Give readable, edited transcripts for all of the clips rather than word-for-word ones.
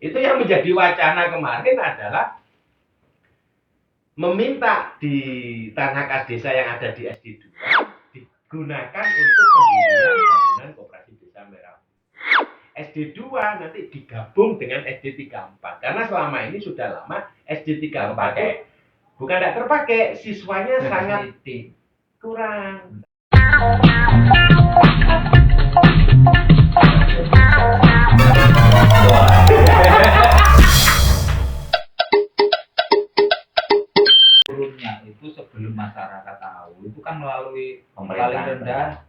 Itu yang menjadi wacana kemarin adalah meminta di tanah kas desa yang ada di SD2 digunakan untuk pendirian bangunan koperasi desa Merah. SD2 nanti digabung dengan SD34 karena selama ini sudah lama SD34 bukan tidak terpakai, siswanya sangat kurang. Turunnya itu sebelum masyarakat tahu itu kan melalui paling rendah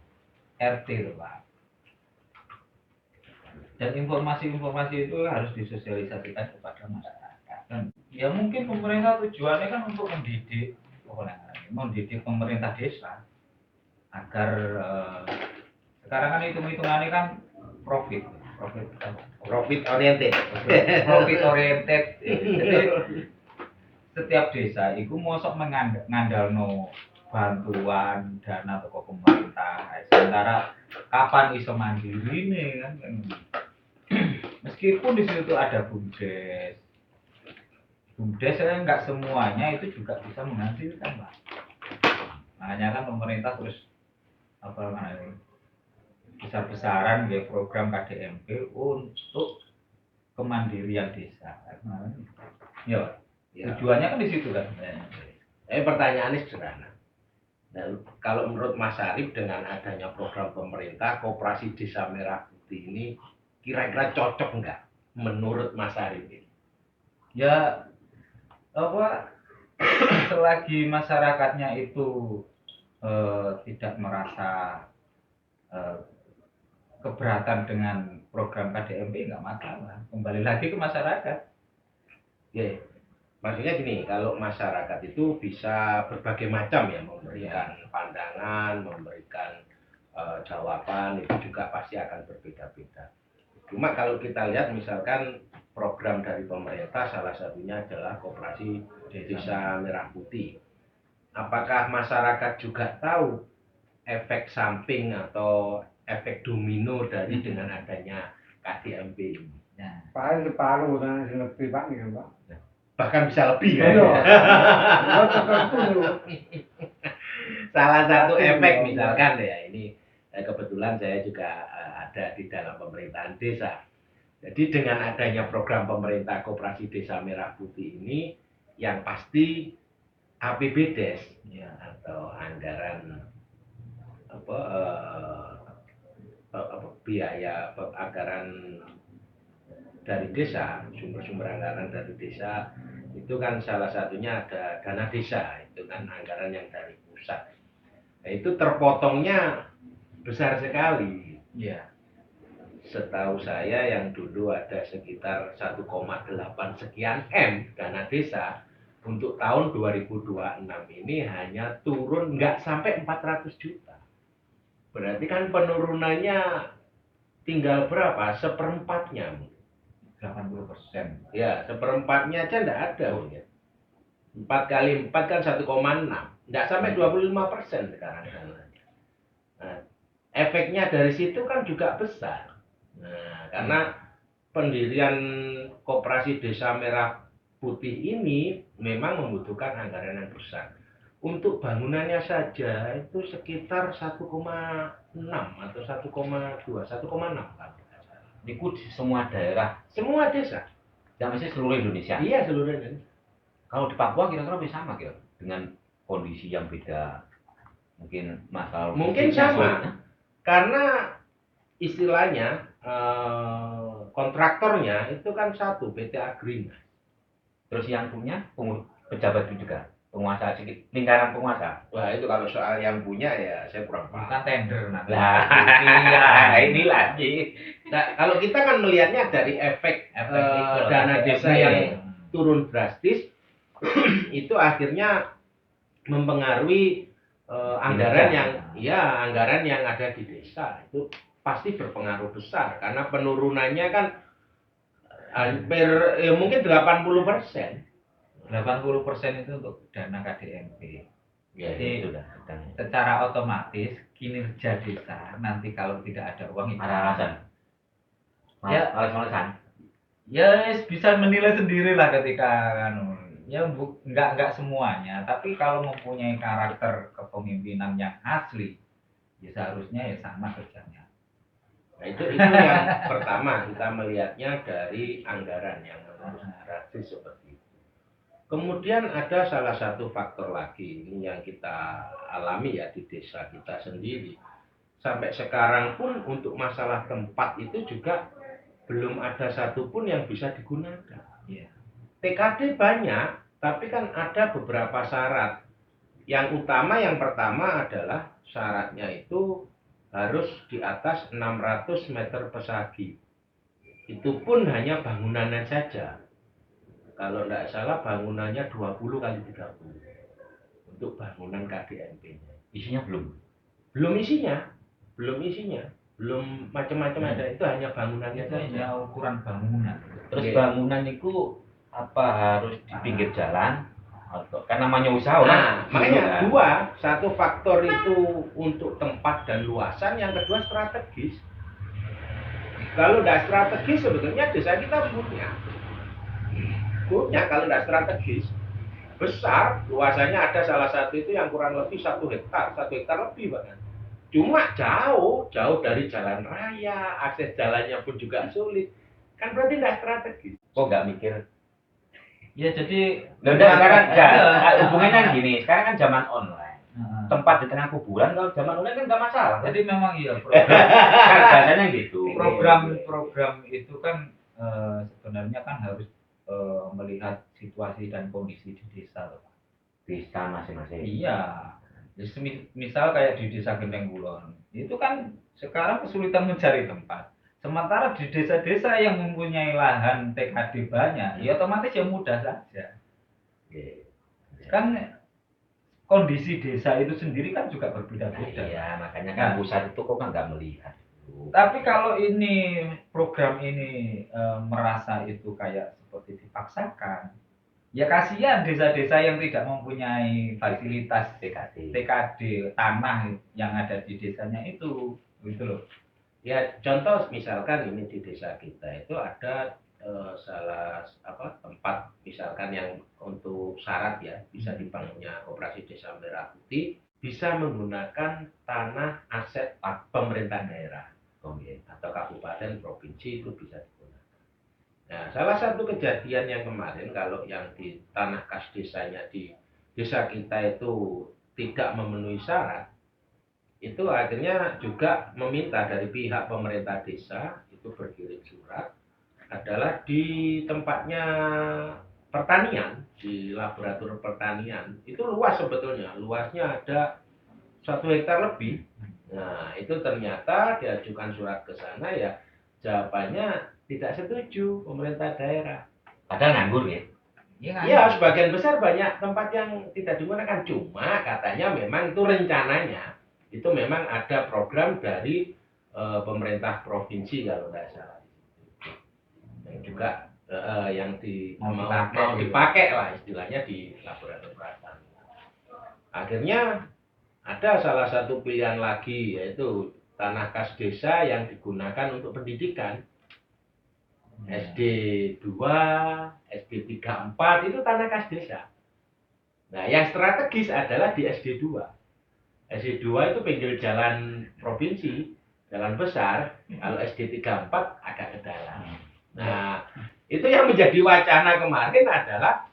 RT loh Pak. Dan informasi-informasi itu harus disosialisasikan kepada masyarakat. Dan ya mungkin pemerintah tujuannya kan untuk mendidik pemerintah desa agar sekarang kan hitung-hitungannya kan profit oriented. Jadi setiap desa itu mosok mengandalno bantuan dana toko pemerintah. Sementara kapan iso mandiri nih kan? Meskipun di situ ada BUMDes nggak semuanya itu juga bisa menghasilkan Pak. Makanya kan pemerintah terus besar-besaran ya program KDMP untuk kemandirian desa. Ya, tujuannya kan di situ kan. Pertanyaannya sederhana. Dan kalau menurut Mas Arif dengan adanya program pemerintah Koperasi Desa Merah Putih ini kira-kira cocok nggak menurut Mas Arif ini? Ya selagi masyarakatnya itu tidak merasa keberatan dengan program KDMP nggak masalah, kembali lagi ke masyarakat. Ya, maksudnya gini, kalau masyarakat itu bisa berbagai macam ya memberikan pandangan, memberikan jawaban, itu juga pasti akan berbeda-beda. Cuma kalau kita lihat misalkan program dari pemerintah salah satunya adalah Koperasi Desa Merah Putih. Apakah masyarakat juga tahu efek samping atau efek domino dari dengan adanya KDMP ini? Nah. Paling separuh dan lebih Pak ya Pak. Bahkan bisa lebih kan? Salah satu efek misalkan ya ini kebetulan saya juga ada di dalam pemerintahan desa. Jadi dengan adanya program pemerintah Koperasi Desa Merah Putih ini yang pasti APBDes ya, atau anggaran biaya anggaran dari desa, sumber-sumber anggaran dari desa itu kan salah satunya ada dana desa, itu kan anggaran yang dari pusat. Nah, itu terpotongnya besar sekali. Ya. Setahu saya yang dulu ada sekitar 1,8 sekian M dana desa untuk tahun 2026 ini hanya turun nggak sampai 400 juta. Berarti kan penurunannya tinggal berapa? Seperempatnya. 80%. Ya, seperempatnya aja nggak ada. 4 kali 4 kan 1,6. Nggak sampai 25% sekarang. Nah, efeknya dari situ kan juga besar. Nah, karena pendirian Koperasi Desa Merah Putih ini memang membutuhkan anggaran yang besar. Untuk bangunannya saja itu sekitar 1,6 atau 1,2, 1,6 kan. Itu di semua daerah, semua desa. yang masih seluruh Indonesia. Iya, seluruh Indonesia. Kalau di Papua kira-kira bisa sama kira dengan kondisi yang beda. Mungkin masalah mungkin sama. Karena istilahnya kontraktornya itu kan satu PT Agrimas. Terus yang punya pejabat juga, penguasa sedikit, lingkaran penguasa. Wah, itu kalau soal yang punya ya saya kurang paham. Bukan tender nanti. Nah, ini lagi. Nah, kalau kita kan melihatnya dari efek dana desa yang turun drastis itu akhirnya mempengaruhi anggaran yang ada di desa itu pasti berpengaruh besar karena penurunannya kan hampir mungkin 80%. 80% itu untuk dana KDMP. Ya, jadi secara otomatis kinerja desa nanti kalau tidak ada uang itu ada alasan. Ya, alasan. Ya bisa menilai sendiri lah ketika kan ya nggak semuanya, tapi kalau mempunyai karakter kepemimpinan yang asli, ya seharusnya ya sama kerjanya. Nah, itu yang pertama kita melihatnya dari anggaran yang menurut gratis seperti itu. Kemudian ada salah satu faktor lagi ini yang kita alami ya di desa kita sendiri. Sampai sekarang pun untuk masalah tempat itu juga belum ada satupun yang bisa digunakan. Iya. TKD banyak, tapi kan ada beberapa syarat. Yang utama yang pertama adalah syaratnya itu harus di atas 600 meter persegi. Itu pun hanya bangunannya saja. Kalau tidak salah bangunannya 20 kali 30 untuk bangunan KDMP-nya. Isinya belum. Belum isinya, belum macam-macam ada, itu hanya bangunannya Itu saja. hanya ukuran bangunan. Terus Oke. bangunan itu apa harus di pinggir jalan atau kan namanya usaha Nah, kan? makanya Kan? dua, satu faktor itu untuk tempat dan luasan, yang kedua strategis. Kalau tidak strategis sebetulnya desa kita punya kalau tidak strategis besar, luasannya ada salah satu itu yang kurang lebih 1 hektar lebih bahkan. Cuma jauh dari jalan raya, akses jalannya pun juga sulit. Kan berarti tidak strategis. Kok nggak mikir? Ya jadi Nah, udah sekarang nggak, hubungannya kan gini, sekarang kan zaman online. Nah, Tempat di tengah kuburan kalau zaman online kan nggak masalah. jadi memang iya Kan biasanya gitu. program itu kan sebenarnya kan harus melihat situasi dan kondisi di desa loh. Desa masing-masing. Iya. Ya, misal kayak di desa Gendeng Kulon, itu kan sekarang kesulitan mencari tempat. Sementara di desa-desa yang mempunyai lahan TKD banyak, ya otomatis ya mudah saja. Oke. Kan kondisi desa itu sendiri kan juga berbeda-beda. Iya, makanya kan Nah. pusat itu kok kan nggak melihat. Tapi kalau ini program ini merasa itu kayak seperti dipaksakan, ya kasihan desa-desa yang tidak mempunyai fasilitas TKD tanah yang ada di desanya itu, gitu loh. Ya contoh misalkan ini di desa kita itu ada salah tempat misalkan yang untuk syarat ya bisa dibangunnya koperasi desa Merah Putih, bisa menggunakan tanah aset pemerintah daerah atau kabupaten provinsi itu bisa digunakan. Nah, salah satu kejadian yang kemarin kalau yang di tanah kas desanya di desa kita itu tidak memenuhi syarat, itu akhirnya juga meminta dari pihak pemerintah desa itu berkirim surat adalah di tempatnya pertanian, di laboratorium pertanian itu luas, sebetulnya luasnya ada 1 hektar lebih. Nah itu ternyata diajukan surat ke sana, ya jawabannya tidak setuju pemerintah daerah. Padahal nganggur ya. Iya, sebagian besar banyak tempat yang tidak digunakan, cuma katanya memang itu rencananya itu memang ada program dari pemerintah provinsi kalau tidak salah. Yang juga yang mau dipakai lah istilahnya di laboratorium pertanian. Akhirnya ada salah satu pilihan lagi, yaitu tanah kas desa yang digunakan untuk pendidikan. SD 2, SD 3, 4 itu tanah kas desa. Nah, yang strategis adalah di SD 2. SD 2 itu pinggir jalan provinsi, jalan besar. Kalau SD 3, 4 agak ke dalam. Nah, itu yang menjadi wacana kemarin adalah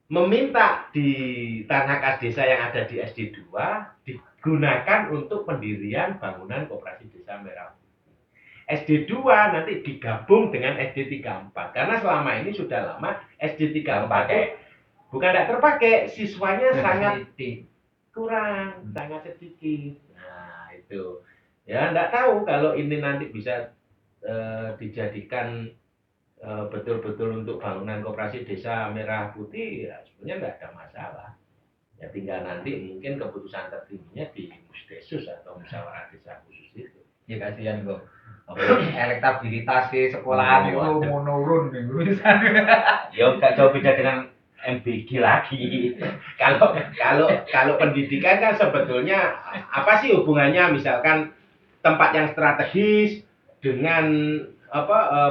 meminta di tanah kas desa yang ada di SD 2 digunakan untuk pendirian bangunan koperasi desa Merah Putih. SD 2 nanti digabung dengan SD 34, karena selama ini sudah lama SD 34 bukan tidak terpakai, siswanya sangat kurang, sangat sedikit. Nah itu ya tidak tahu kalau ini nanti bisa dijadikan betul-betul untuk bangunan koperasi desa Merah Putih, ya sebenarnya tidak ada masalah. Ya tinggal nanti mungkin keputusan tertingginya di Musdesus atau musyawarah desa khusus itu. Ya kasihan kok. Elektabilitas di sekolahan itu menurun nih misalnya. Ya nggak jauh beda dengan MBG lagi. Kalau pendidikan kan sebetulnya apa sih hubungannya misalkan tempat yang strategis dengan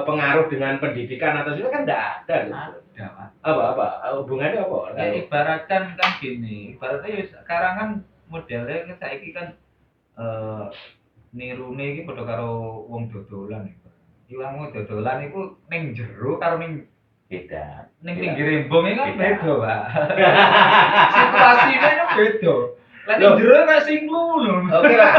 pengaruh dengan pendidikan atau itu kan enggak ada gitu. Ada, Pak. Apa hubungannya apa? Ya ibaratkan kan gini, ibaratnya ya sekarang kan modelnya kan saiki kan nirune iki padha karo wong dodolan iku. Wong dodolan iku ning jero karo ning Beda. pinggir embong iki kan Beda. beda, Pak. Situasinya kan beda. Lah ning Loh. jero kayak sing ngono. Oke lah.